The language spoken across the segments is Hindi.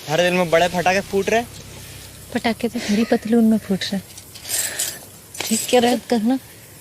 हर दिन में बड़े फटाके फूट रहे। पटाखे तो मेरी पतलून में फूट रहे। ठीक क्या रहा करना,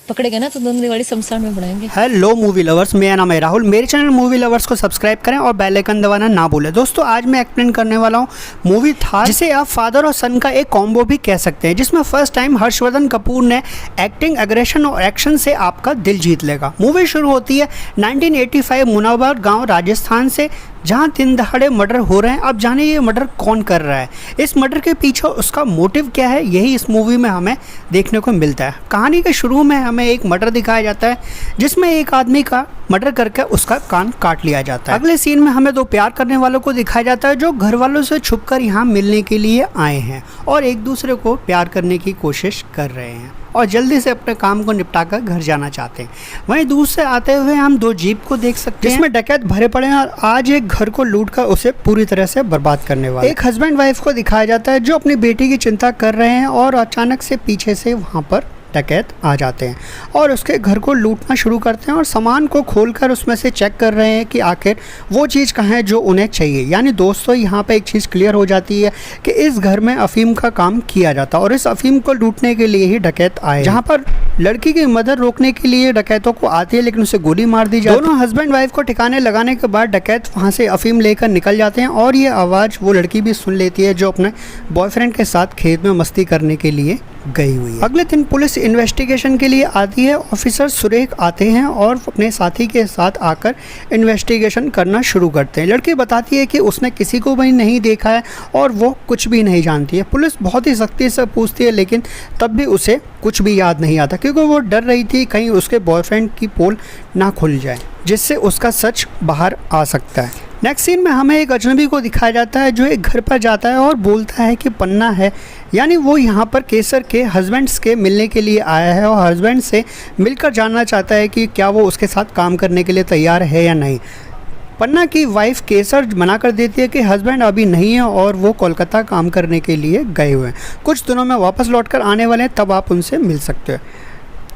पकड़ेगा ना तो दोनों दिवाली शमशान में बढ़ाएंगे। हेलो मूवी लवर्स, मेरा नाम है राहुल। मेरे चैनल मूवी लवर्स को सब्सक्राइब करें और बेल आइकन दबाना ना भूलें। दोस्तों आज मैं एक्सप्लेन करने वाला हूँ मूवी था, जिसे आप फादर और सन का एक कॉम्बो भी कह सकते हैं, जिसमें फर्स्ट टाइम हर्षवर्धन कपूर ने एक्टिंग, एग्रेशन और एक्शन से आपका दिल जीत लेगा। मूवी शुरू होती है 1985 मुनावर गाँव राजस्थान से, जहाँ दिन दहाड़े मर्डर हो रहे हैं। अब जाने ये मर्डर कौन कर रहा है, इस मर्डर के पीछे उसका मोटिव क्या है, यही इस मूवी में हमें देखने को मिलता है। कहानी के शुरू में हमें एक मर्डर दिखाया जाता है, जिसमें एक आदमी का मर्डर करके उसका कान काट लिया जाता है। अगले सीन में हमें दो प्यार करने वालों को दिखाया जाता है, जो घर वालों से छुपकर यहाँ मिलने के लिए आए हैं और एक दूसरे को प्यार करने की कोशिश कर रहे हैं और जल्दी से अपने काम को निपटाकर घर जाना चाहते हैं। वहीं दूर से आते हुए हम दो जीप को देख सकते हैं, जिसमें डकैत भरे पड़े हैं और आज एक घर को लूटकर उसे पूरी तरह से बर्बाद करने वाले। एक हस्बैंड वाइफ को दिखाया जाता है, जो अपनी बेटी की चिंता कर रहे हैं और अचानक से पीछे से वहाँ पर डकैत आ जाते हैं और उसके घर को लूटना शुरू करते हैं और सामान को खोलकर उसमें से चेक कर रहे हैं कि आखिर वो चीज़ कहाँ है जो उन्हें चाहिए। यानी दोस्तों यहाँ पे एक चीज़ क्लियर हो जाती है कि इस घर में अफीम का काम किया जाता है और इस अफीम को लूटने के लिए ही डकैत आए। जहाँ पर लड़की की मदद रोकने के लिए डकैतों को आती है, लेकिन उसे गोली मार दी जाती है। दोनों हस्बैंड वाइफ को ठिकाने लगाने के बाद डकैत वहाँ से अफीम लेकर निकल जाते हैं और ये आवाज़ वो लड़की भी सुन लेती है, जो अपने बॉयफ्रेंड के साथ खेत में मस्ती करने के लिए गई हुई है। अगले दिन पुलिस इन्वेस्टिगेशन के लिए आती है। ऑफिसर सुरेख आते हैं और अपने साथी के साथ आकर इन्वेस्टिगेशन करना शुरू करते हैं। लड़की बताती है कि उसने किसी को भी नहीं देखा है और वो कुछ भी नहीं जानती है। पुलिस बहुत ही सख्ती से पूछती है, लेकिन तब भी उसे कुछ भी याद नहीं आता, क्योंकि वो डर रही थी कहीं उसके बॉयफ्रेंड की पोल ना खुल जाए, जिससे उसका सच बाहर आ सकता है। नेक्स्ट सीन में हमें एक अजनबी को दिखाया जाता है, जो एक घर पर जाता है और बोलता है कि पन्ना है, यानी वो यहाँ पर केसर के हस्बैंड्स के मिलने के लिए आया है और हस्बैंड से मिलकर जानना चाहता है कि क्या वो उसके साथ काम करने के लिए तैयार है या नहीं। पन्ना की वाइफ केसर मना कर देती है कि हस्बैंड अभी नहीं है और वो कोलकाता काम करने के लिए गए हुए हैं, कुछ दिनों में वापस लौटकर आने वाले हैं, तब आप उनसे मिल सकते हो।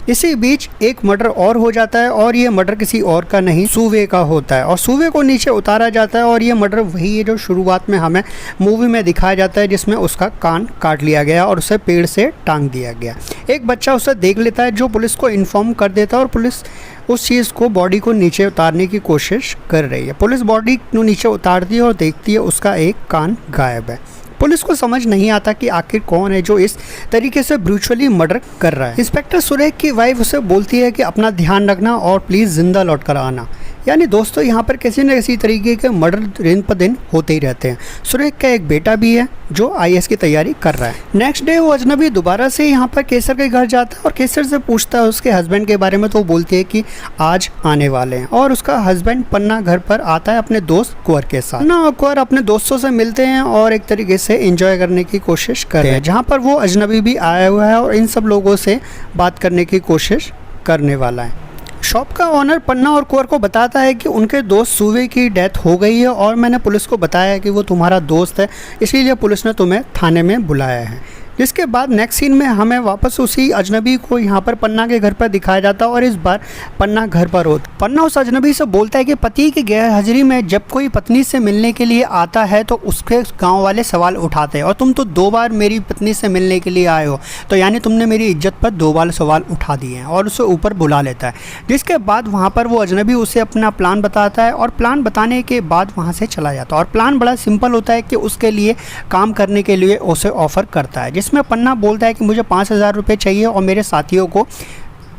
इसी बीच एक मर्डर और हो जाता है और ये मर्डर किसी और का नहीं, सूवे का होता है और सूवे को नीचे उतारा जाता है और ये मर्डर वही है जो शुरुआत में हमें मूवी में दिखाया जाता है, जिसमें उसका कान काट लिया गया और उसे पेड़ से टांग दिया गया। एक बच्चा उसे देख लेता है, जो पुलिस को इन्फॉर्म कर देता है और पुलिस उस चीज़ को, बॉडी को नीचे उतारने की कोशिश कर रही है। पुलिस बॉडी को नीचे उतारती है और देखती है उसका एक कान गायब है। पुलिस को समझ नहीं आता कि आखिर कौन है जो इस तरीके से ब्रूचुअली मर्डर कर रहा है। इंस्पेक्टर सुरेख की वाइफ उसे बोलती है कि अपना ध्यान रखना और प्लीज़ जिंदा लौट कर आना। यानी दोस्तों यहाँ पर किसी न किसी तरीके के मर्डर दिन पर दिन होते ही रहते हैं। सुरेख का एक बेटा भी है जो IAS की तैयारी कर रहा है। नेक्स्ट डे वो अजनबी दोबारा से यहाँ पर केसर के घर जाता है और केसर से पूछता है उसके हस्बैंड के बारे में, तो वो बोलती है कि आज आने वाले हैं और उसका हस्बैंड पन्ना घर पर आता है अपने दोस्त कुंवर के साथ। पन्ना और कुंवर अपने दोस्तों से मिलते हैं और एक तरीके से एंजॉय करने की कोशिश कर रहे हैं, जहाँ पर वो अजनबी भी आया हुआ है और इन सब लोगों से बात करने की कोशिश करने वाला है। शॉप का ओनर पन्ना और कुंवर को बताता है कि उनके दोस्त सूवे की डेथ हो गई है और मैंने पुलिस को बताया है कि वो तुम्हारा दोस्त है, इसीलिए पुलिस ने तुम्हें थाने में बुलाया है। जिसके बाद नेक्स्ट सीन में हमें वापस उसी अजनबी को यहाँ पर पन्ना के घर पर दिखाया जाता है और इस बार पन्ना घर पर होता। पन्ना उस अजनबी से बोलता है कि पति की गैर हाजिरी में जब कोई पत्नी से मिलने के लिए आता है तो उसके गांव वाले सवाल उठाते हैं और तुम तो 2 बार मेरी पत्नी से मिलने के लिए आए हो, तो यानी तुमने मेरी इज्जत पर 2 बार सवाल उठा दिए हैं, और उसे ऊपर बुला लेता है। जिसके बाद वहाँ पर वो अजनबी उसे अपना प्लान बताता है और प्लान बताने के बाद वहाँ से चला जाता है और प्लान बड़ा सिंपल होता है कि उसके लिए काम करने के लिए उसे ऑफ़र करता है, जिसमें पन्ना बोलता है कि मुझे 5,000 रुपये चाहिए और मेरे साथियों को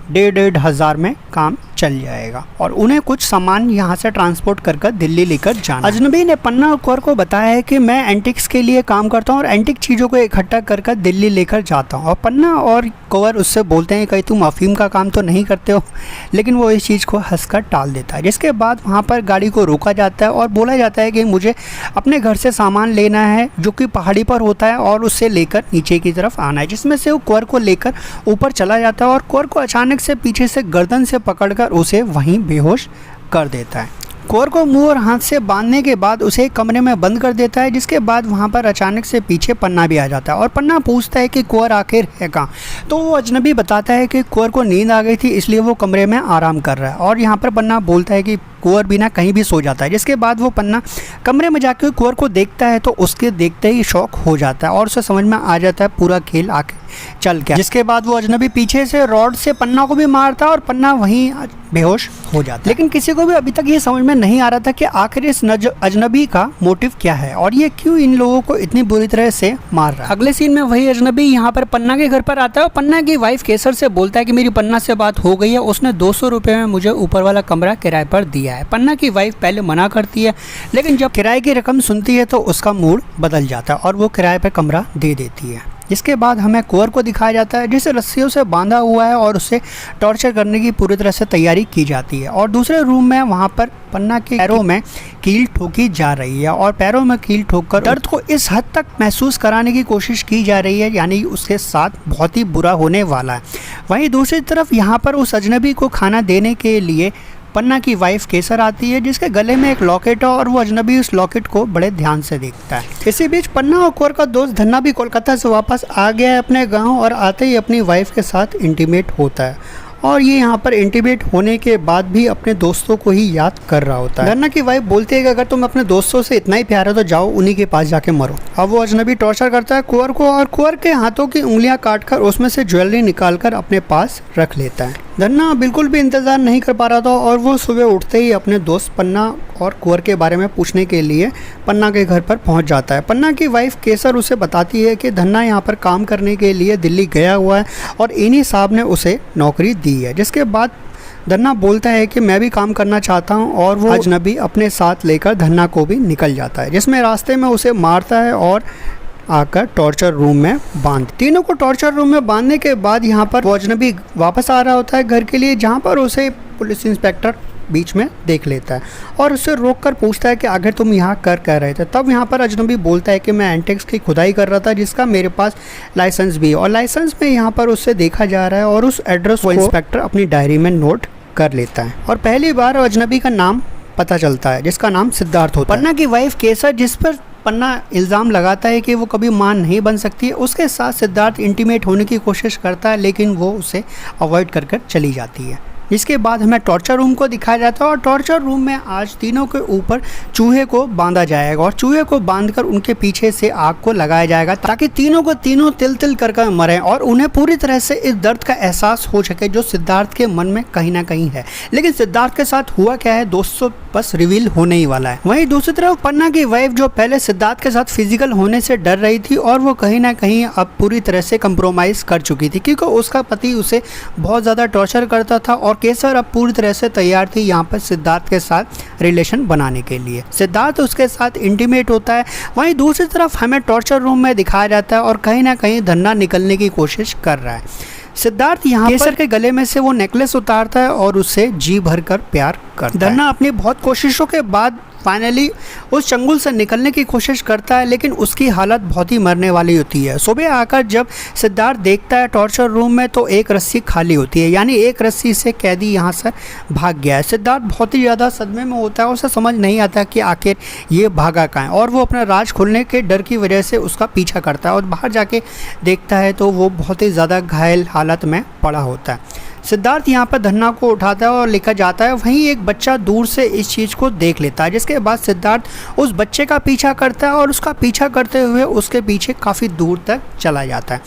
1,500 में काम चल जाएगा और उन्हें कुछ सामान यहाँ से ट्रांसपोर्ट कर दिल्ली लेकर जाना। अजनबी ने पन्ना और कुंवर को बताया है कि मैं एंटिक्स के लिए काम करता हूँ और एंटिक चीज़ों को इकट्ठा कर दिल्ली लेकर जाता हूँ, और पन्ना और कुंवर उससे बोलते हैं कहीं तुम अफीम का काम तो नहीं करते हो, लेकिन वो इस चीज़ को हंसकर टाल देता है। जिसके बाद वहाँ पर गाड़ी को रोका जाता है और बोला जाता है कि मुझे अपने घर से सामान लेना है जो कि पहाड़ी पर होता है और उससे लेकर नीचे की तरफ आना है, जिसमें से वो कुंवर को लेकर ऊपर चला जाता है और कुंवर को अचानक से पीछे से गर्दन से पकड़कर उसे वहीं बेहोश कर देता है। कुंवर को मुंह और हाथ से बांधने के बाद उसे एक कमरे में बंद कर देता है, जिसके बाद वहाँ पर अचानक से पीछे पन्ना भी आ जाता है और पन्ना पूछता है कि कुंवर आखिर है कहाँ। तो वो अजनबी बताता है कि कुंवर को नींद आ गई थी इसलिए वो कमरे में आराम कर रहा है। और यहाँ पर पन्ना बोलता है कि कुंवर बिना कहीं भी सो जाता है। जिसके बाद वो पन्ना कमरे में जाकर कुंवर को देखता है तो उसके देखते ही शौक हो जाता है और उसे समझ में आ जाता है पूरा खेल आके चल गया। जिसके बाद वो अजनबी पीछे से रॉड से पन्ना को भी मारता है और पन्ना वहीं बेहोश हो जाता है। लेकिन किसी को भी अभी तक ये समझ में नहीं आ रहा था कि आखिर इस अजनबी का मोटिव क्या है और ये क्यों इन लोगों को इतनी बुरी तरह से मार रहा है। अगले सीन में वही अजनबी यहाँ पर पन्ना के घर पर आता है और पन्ना की वाइफ केसर से बोलता है कि मेरी पन्ना से बात हो गई है, उसने 200 रुपये में मुझे ऊपर वाला कमरा किराए पर दिया है। पन्ना की वाइफ पहले मना करती है, लेकिन जब किराए की रकम सुनती है तो उसका मूड बदल जाता है और वो किराए पर कमरा दे देती है। इसके बाद हमें कुंवर को दिखाया जाता है जिसे रस्सियों से बांधा हुआ है और उसे टॉर्चर करने की पूरी तरह से तैयारी की जाती है। और दूसरे रूम में वहाँ पर पन्ना के पैरों में कील ठोकी जा रही है और पैरों में कील ठोककर दर्द को इस हद तक महसूस कराने की कोशिश की जा रही है, यानी उसके साथ बहुत ही बुरा होने वाला है। वहीं दूसरी तरफ यहाँ पर उस अजनबी को खाना देने के लिए पन्ना की वाइफ केसर आती है, जिसके गले में एक लॉकेट है और वो अजनबी उस लॉकेट को बड़े ध्यान से देखता है। इसी बीच पन्ना और कुंवर का दोस्त धन्ना भी कोलकाता से वापस आ गया है अपने गांव और आते ही अपनी वाइफ के साथ इंटीमेट होता है और ये यहाँ पर इंटीमेट होने के बाद भी अपने दोस्तों को ही याद कर रहा होता है। धन्ना की वाइफ बोलती है कि अगर तुम अपने दोस्तों से इतना ही प्यार है तो जाओ उन्हीं के पास जाके मरो। अब वो अजनबी टॉर्चर करता है कुंवर को और कुंवर के हाथों की उंगलियां काटकर उसमें से ज्वेलरी निकालकर अपने पास रख लेता है। धन्ना बिल्कुल भी इंतजार नहीं कर पा रहा था और वो सुबह उठते ही अपने दोस्त पन्ना और कुंवर के बारे में पूछने के लिए पन्ना के घर पर पहुंच जाता है। पन्ना की वाइफ केसर उसे बताती है कि धन्ना यहाँ पर काम करने के लिए दिल्ली गया हुआ है और इन्हीं साहब ने उसे नौकरी दी है। जिसके बाद धन्ना बोलता है कि मैं भी काम करना चाहता हूँ और वो अजनबी अपने साथ लेकर धन्ना को भी निकल जाता है, जिसमें रास्ते में उसे मारता है और आकर टॉर्चर रूम में बांध। तीनों को टॉर्चर रूम में बांधने के बाद यहाँ पर वो अजनबी वापस आ रहा होता है घर के लिए, जहाँ पर उसे पुलिस इंस्पेक्टर बीच में देख लेता है और उससे रोककर पूछता है कि आखिर तुम यहाँ कर रहे थे। तब यहाँ पर अजनबी बोलता है कि मैं एंटिक्स की खुदाई कर रहा था जिसका मेरे पास लाइसेंस भी है और लाइसेंस में यहाँ पर उससे देखा जा रहा है और उस एड्रेस को इंस्पेक्टर अपनी डायरी में नोट कर लेता है और पहली बार अजनबी का नाम पता चलता है जिसका नाम सिद्धार्थ होता है। पन्ना की वाइफ केसर, जिस पर पन्ना इल्ज़ाम लगाता है कि वो कभी मां नहीं बन सकती है, उसके साथ सिद्धार्थ इंटीमेट होने की कोशिश करता है लेकिन वो उसे अवॉइड कर चली जाती है। इसके बाद हमें टॉर्चर रूम को दिखाया जाता है और टॉर्चर रूम में आज तीनों के ऊपर चूहे को बांधा जाएगा और चूहे को बांधकर उनके पीछे से आग को लगाया जाएगा ताकि तीनों को तीनों तिल तिल कर मरें और उन्हें पूरी तरह से इस दर्द का एहसास हो सके जो सिद्धार्थ के मन में कहीं ना कहीं है। लेकिन सिद्धार्थ के साथ हुआ क्या है दोस्तों बस रिवील होने ही वाला है। वहीं दूसरी तरफ पन्ना की वाइफ जो पहले सिद्धार्थ के साथ फिजिकल होने से डर रही थी और वो कहीं ना कहीं अब पूरी तरह से कंप्रोमाइज कर चुकी थी क्योंकि उसका पति उसे बहुत ज़्यादा टॉर्चर करता था और केसर अब पूरी तरह से तैयार थी यहाँ पर सिद्धार्थ के साथ रिलेशन बनाने के लिए। सिद्धार्थ उसके साथ इंटीमेट होता है। वहीं दूसरी तरफ हमें टॉर्चर रूम में दिखाया जाता है और कहीं ना कहीं धन्ना निकलने की कोशिश कर रहा है। सिद्धार्थ यहाँ केसर के गले में से वो नेकलेस उतारता है और उससे जी भरकर प्यार करता है। धन्ना अपनी बहुत कोशिशों के बाद फाइनली उस चंगुल से निकलने की कोशिश करता है लेकिन उसकी हालत बहुत ही मरने वाली होती है। सुबह आकर जब सिद्धार्थ देखता है टॉर्चर रूम में तो एक रस्सी खाली होती है, यानी एक रस्सी से कैदी यहाँ से भाग गया है। सिद्धार्थ बहुत ही ज़्यादा सदमे में होता है, उसे समझ नहीं आता कि आखिर ये भागा कहाँ है और वो अपना राज खुलने के डर की वजह से उसका पीछा करता है और बाहर जाके देखता है तो वो बहुत ही ज़्यादा घायल हालत में पड़ा होता है। सिद्धार्थ यहाँ पर धन्ना को उठाता है और लेकर जाता है। वहीं एक बच्चा दूर से इस चीज़ को देख लेता है जिसके बाद सिद्धार्थ उस बच्चे का पीछा करता है और उसका पीछा करते हुए उसके पीछे काफ़ी दूर तक चला जाता है।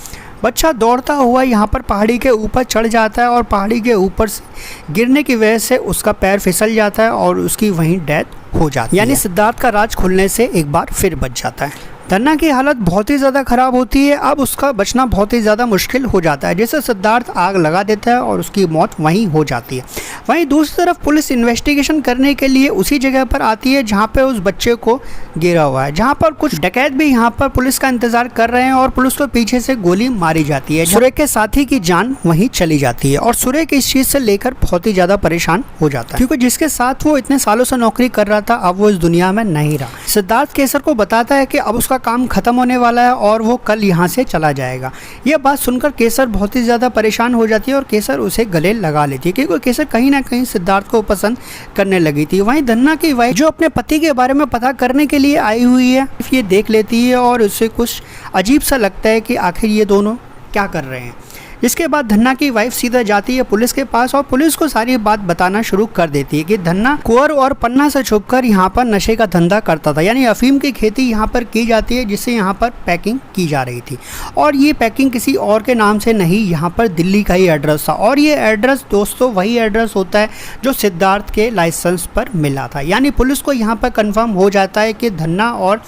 बच्चा दौड़ता हुआ यहाँ पर पहाड़ी के ऊपर चढ़ जाता है और पहाड़ी के ऊपर से गिरने की वजह से उसका पैर फिसल जाता है और उसकी वहीं डेथ हो जाती है, यानी सिद्धार्थ का राज खुलने से एक बार फिर बच जाता है। धन्ना की हालत बहुत ही ज़्यादा ख़राब होती है, अब उसका बचना बहुत ही ज़्यादा मुश्किल हो जाता है जिससे सिद्धार्थ आग लगा देता है और उसकी मौत वहीं हो जाती है। वहीं दूसरी तरफ पुलिस इन्वेस्टिगेशन करने के लिए उसी जगह पर आती है जहां पे उस बच्चे को गिरा हुआ है, जहां पर कुछ डकैत भी यहां पर पुलिस का इंतजार कर रहे हैं और पुलिस को पीछे से गोली मारी जाती है। सुरेख के साथी की जान वहीं चली जाती है और सुरेख इस चीज़ से लेकर बहुत ही ज़्यादा परेशान हो जाता है क्योंकि जिसके साथ वो इतने सालों से नौकरी कर रहा था अब वो इस दुनिया में नहीं रहा। सिद्धार्थ केसर को बताता है कि अब उसका काम खत्म होने वाला है और वो कल यहाँ से चला जाएगा। यह बात सुनकर केसर बहुत ही ज़्यादा परेशान हो जाती है और केसर उसे गले लगा लेती है, क्योंकि केसर कहीं ना कहीं सिद्धार्थ को पसंद करने लगी थी। वहीं धन्ना की वाइफ जो अपने पति के बारे में पता करने के लिए आई हुई है, ये देख लेती है और उसे कुछ अजीब सा लगता है कि आखिर ये दोनों क्या कर रहे हैं। जिसके बाद धन्ना की वाइफ सीधा जाती है पुलिस के पास और पुलिस को सारी बात बताना शुरू कर देती है कि धन्ना कुंवर और पन्ना से छुपकर यहाँ पर नशे का धंधा करता था, यानी अफीम की खेती यहाँ पर की जाती है, जिससे यहाँ पर पैकिंग की जा रही थी। और ये पैकिंग किसी और के नाम से नहीं, यहाँ पर दिल्ली का ही एड्रेस था। और ये एड्रेस दोस्तों वही एड्रेस होता है जो सिद्धार्थ के लाइसेंस पर मिला था। यानी पुलिस को यहाँ पर कन्फर्म हो जाता है कि धन्ना और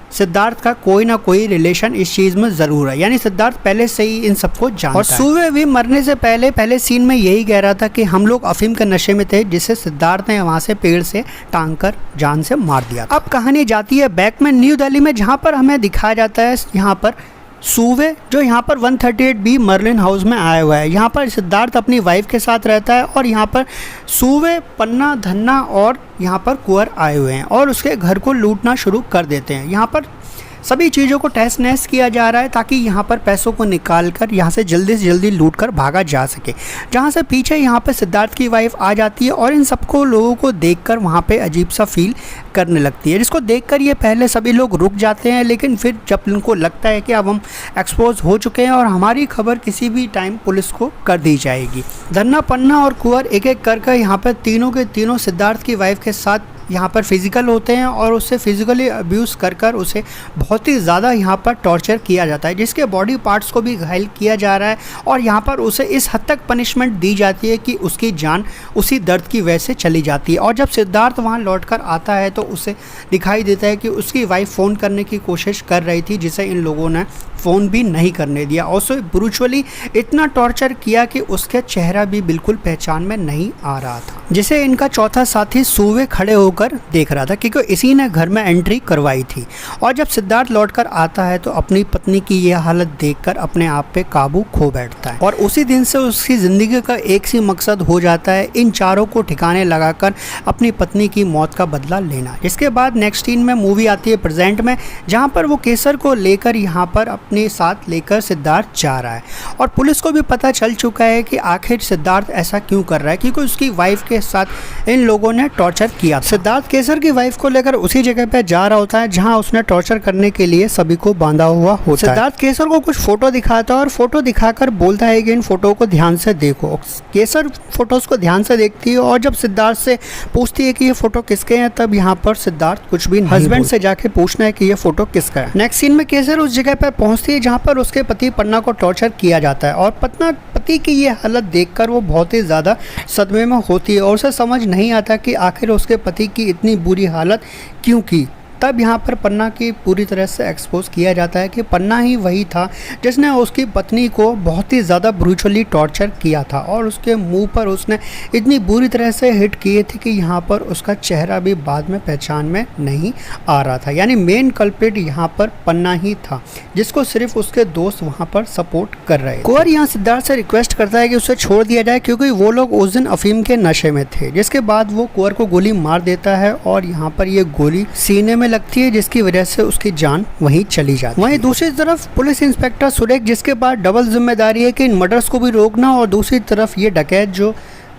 सिद्धार्थ का कोई ना कोई रिलेशन इस चीज़ में ज़रूर है, यानी सिद्धार्थ पहले से ही इन सबको जानता है। और सुबह भी मरने से पहले सीन में यही कह रहा था कि हम लोग अफीम के नशे में थे, जिसे सिद्धार्थ ने वहाँ से पेड़ से टांग कर जान से मार दिया था। अब कहानी जाती है बैक में न्यू दिल्ली में, जहाँ पर हमें दिखाया जाता है यहाँ पर सूवे जो यहाँ पर 138B मर्लिन हाउस में आया हुआ है। यहाँ पर सिद्धार्थ अपनी वाइफ के साथ रहता है और यहाँ पर सूवे, पन्ना, धन्ना और यहाँ पर कुंवर आए हुए हैं और उसके घर को लूटना शुरू कर देते हैं। यहाँ पर सभी चीज़ों को तहस नहस किया जा रहा है ताकि यहाँ पर पैसों को निकाल कर यहाँ से जल्दी लूट कर भागा जा सके। जहाँ से पीछे यहाँ पर सिद्धार्थ की वाइफ आ जाती है और इन सबको लोगों को देखकर वहाँ पे अजीब सा फील करने लगती है, जिसको देखकर ये पहले सभी लोग रुक जाते हैं, लेकिन फिर जब उनको लगता है कि अब हम एक्सपोज हो चुके हैं और हमारी खबर किसी भी टाइम पुलिस को कर दी जाएगी। धन्ना, पन्ना और कुंवर एक एक कर यहाँ पर तीनों के तीनों सिद्धार्थ की वाइफ के साथ यहाँ पर फिज़िकल होते हैं और उससे फिज़िकली अब्यूज़ कर उसे बहुत ही ज़्यादा यहाँ पर टॉर्चर किया जाता है, जिसके बॉडी पार्ट्स को भी घायल किया जा रहा है और यहाँ पर उसे इस हद तक पनिशमेंट दी जाती है कि उसकी जान उसी दर्द की वजह से चली जाती है। और जब सिद्धार्थ वहाँ लौटकर आता है तो उसे दिखाई देता है कि उसकी वाइफ फ़ोन करने की कोशिश कर रही थी, जिसे इन लोगों ने फ़ोन भी नहीं करने दिया और उसे ब्रूचुअली इतना टॉर्चर किया कि उसका चेहरा भी बिल्कुल पहचान में नहीं आ रहा था, जिसे इनका चौथा साथी सूवे खड़े होकर देख रहा था, क्योंकि इसी ने घर में एंट्री करवाई थी। और जब सिद्धार्थ लौटकर आता है तो अपनी पत्नी की यह हालत देखकर अपने आप पे काबू खो बैठता है और उसी दिन से उसकी ज़िंदगी का एक ही मकसद हो जाता है, इन चारों को ठिकाने लगाकर अपनी पत्नी की मौत का बदला लेना। इसके बाद नेक्स्ट सीन में मूवी आती है प्रेजेंट में, जहाँ पर वो केसर को लेकर यहाँ पर अपने साथ लेकर सिद्धार्थ जा रहा है और पुलिस को भी पता चल चुका है कि आखिर सिद्धार्थ ऐसा क्यों कर रहा है, क्योंकि उसकी वाइफ के साथ इन लोगों ने टॉर्चर किया। सिद्धार्थ केसर की वाइफ को लेकर उसी जगह पे जा रहा होता है जहां उसने टॉर्चर करने के लिए सभी को बांधा हुआ होता है। सिद्धार्थ केसर को कुछ फोटो दिखाता है और फोटो दिखाकर बोलता है कि इन फोटो को ध्यान से देखो। केसर फोटोज को ध्यान से देखती है और जब सिद्धार्थ से पूछती है कि ये फोटो किसके हैं, तब यहाँ पर सिद्धार्थ कुछ भी हस्बैंड से जाके पूछना है कि ये फोटो किसका है। नेक्स्ट सीन में केसर उस जगह पर पहुंचती है जहाँ पर उसके पति पन्ना को टॉर्चर किया जाता है और पति की ये हालत देखकर वो बहुत ही ज़्यादा सदमे में होती है और उसे समझ नहीं आता कि आखिर उसके पति की इतनी बुरी हालत क्यों की। तब यहाँ पर पन्ना की पूरी तरह से एक्सपोज किया जाता है कि पन्ना ही वही था जिसने उसकी पत्नी को बहुत ही ज़्यादा ब्रूचुअली टॉर्चर किया था और उसके मुंह पर उसने इतनी बुरी तरह से हिट किए थे कि यहाँ पर उसका चेहरा भी बाद में पहचान में नहीं आ रहा था। यानी मेन कल्प्रिट यहाँ पर पन्ना ही था, जिसको सिर्फ उसके दोस्त वहाँ पर सपोर्ट कर रहे थे। कुंवर यहाँ सिद्धार्थ से रिक्वेस्ट करता है कि उसे छोड़ दिया जाए, क्योंकि वो लोग उस दिन अफीम के नशे में थे। जिसके बाद वो कुंवर को गोली मार देता है और यहाँ पर ये गोली सीने में लगती है, जिसकी वजह से उसकी जान वहीं चली जाती है। वहीं दूसरी तरफ पुलिस इंस्पेक्टर सुरेख, जिसके बाद डबल जिम्मेदारी है कि इन मर्डर्स को भी रोकना और दूसरी तरफ ये डकैत जो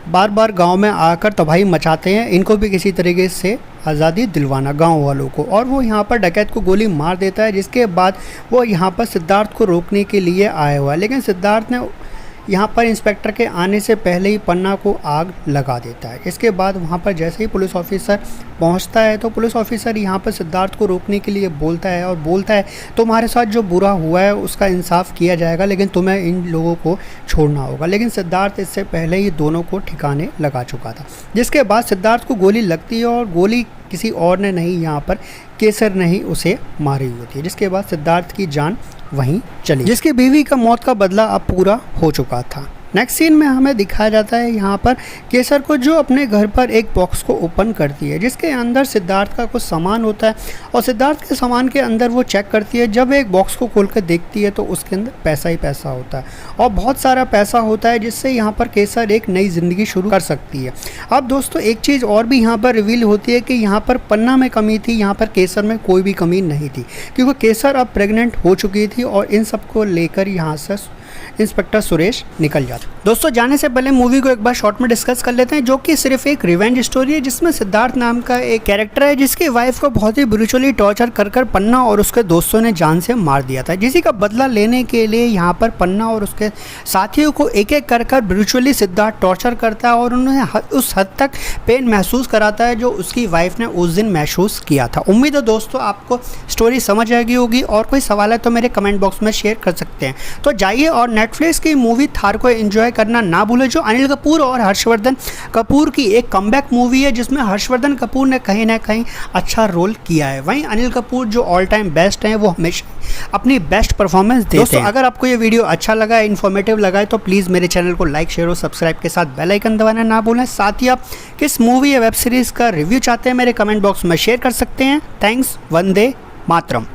बार बार गांव में आकर तबाही मचाते हैं, इनको भी किसी तरीके से आज़ादी दिलवाना गांव वालों को। और वो यहाँ पर डकैत को गोली मार देता है, जिसके बाद वो यहाँ पर सिद्धार्थ को रोकने के लिए आया हुआ है, लेकिन सिद्धार्थ ने यहाँ पर इंस्पेक्टर के आने से पहले ही पन्ना को आग लगा देता है। इसके बाद वहाँ पर जैसे ही पुलिस ऑफिसर पहुँचता है तो पुलिस ऑफिसर यहाँ पर सिद्धार्थ को रोकने के लिए बोलता है और बोलता है तुम्हारे साथ जो बुरा हुआ है उसका इंसाफ किया जाएगा, लेकिन तुम्हें इन लोगों को छोड़ना होगा। लेकिन सिद्धार्थ इससे पहले ही दोनों को ठिकाने लगा चुका था। जिसके बाद सिद्धार्थ को गोली लगती है और गोली किसी और ने नहीं, यहाँ पर केसर ने ही उसे मारी हुई थी। जिसके बाद सिद्धार्थ की जान वहीं चली, जिसकी बीवी का मौत का बदला अब पूरा हो चुका था। नेक्स्ट सीन में हमें दिखाया जाता है यहाँ पर केसर को, जो अपने घर पर एक बॉक्स को ओपन करती है जिसके अंदर सिद्धार्थ का कुछ सामान होता है और सिद्धार्थ के सामान के अंदर वो चेक करती है। जब एक बॉक्स को खोल कर देखती है तो उसके अंदर पैसा ही पैसा होता है और बहुत सारा पैसा होता है, जिससे यहाँ पर केसर एक नई ज़िंदगी शुरू कर सकती है। अब दोस्तों एक चीज़ और भी यहाँ पर रिवील होती है कि यहाँ पर पन्ना में कमी थी, यहाँ पर केसर में कोई भी कमी नहीं थी, क्योंकि केसर अब प्रेग्नेंट हो चुकी थी और इन सब को लेकर यहाँ से इंस्पेक्टर सुरेश निकल जाता। दोस्तों जाने से पहले मूवी को एक बार शॉर्ट में डिस्कस कर लेते हैं, जो कि सिर्फ एक रिवेंज स्टोरी है, जिसमें सिद्धार्थ नाम का एक कैरेक्टर है जिसकी वाइफ को बहुत ही ब्रूचुअली टॉर्चर कर पन्ना और उसके दोस्तों ने जान से मार दिया था, जिसी का बदला लेने के लिए यहाँ पर पन्ना और उसके साथियों को एक एक कर ब्रूचुअली सिद्धार्थ टॉर्चर करता है और उन्हें उस हद तक पेन महसूस कराता है जो उसकी वाइफ ने उस दिन महसूस किया था। उम्मीद है दोस्तों आपको स्टोरी समझ आ गई होगी, और कोई सवाल है तो मेरे कमेंट बॉक्स में शेयर कर सकते हैं। तो जाइए और नेटफ्लिक्स की मूवी थार को एंजॉय करना ना भूलें, जो अनिल कपूर और हर्षवर्धन कपूर की एक कमबैक मूवी है, जिसमें हर्षवर्धन कपूर ने कहीं ना कहीं अच्छा रोल किया है। वहीं अनिल कपूर जो ऑल टाइम बेस्ट हैं, वो हमेशा अपनी बेस्ट परफॉर्मेंस देते हैं। दोस्तों अगर आपको ये वीडियो अच्छा लगा, इन्फॉर्मेटिव लगा है, तो प्लीज़ मेरे चैनल को लाइक, शेयर और सब्सक्राइब के साथ बेल आइकन दबाना ना भूलें। साथ ही आप किस मूवी या वेब सीरीज़ का रिव्यू चाहते हैं मेरे कमेंट बॉक्स में शेयर कर सकते हैं। थैंक्स। वंदे मातरम।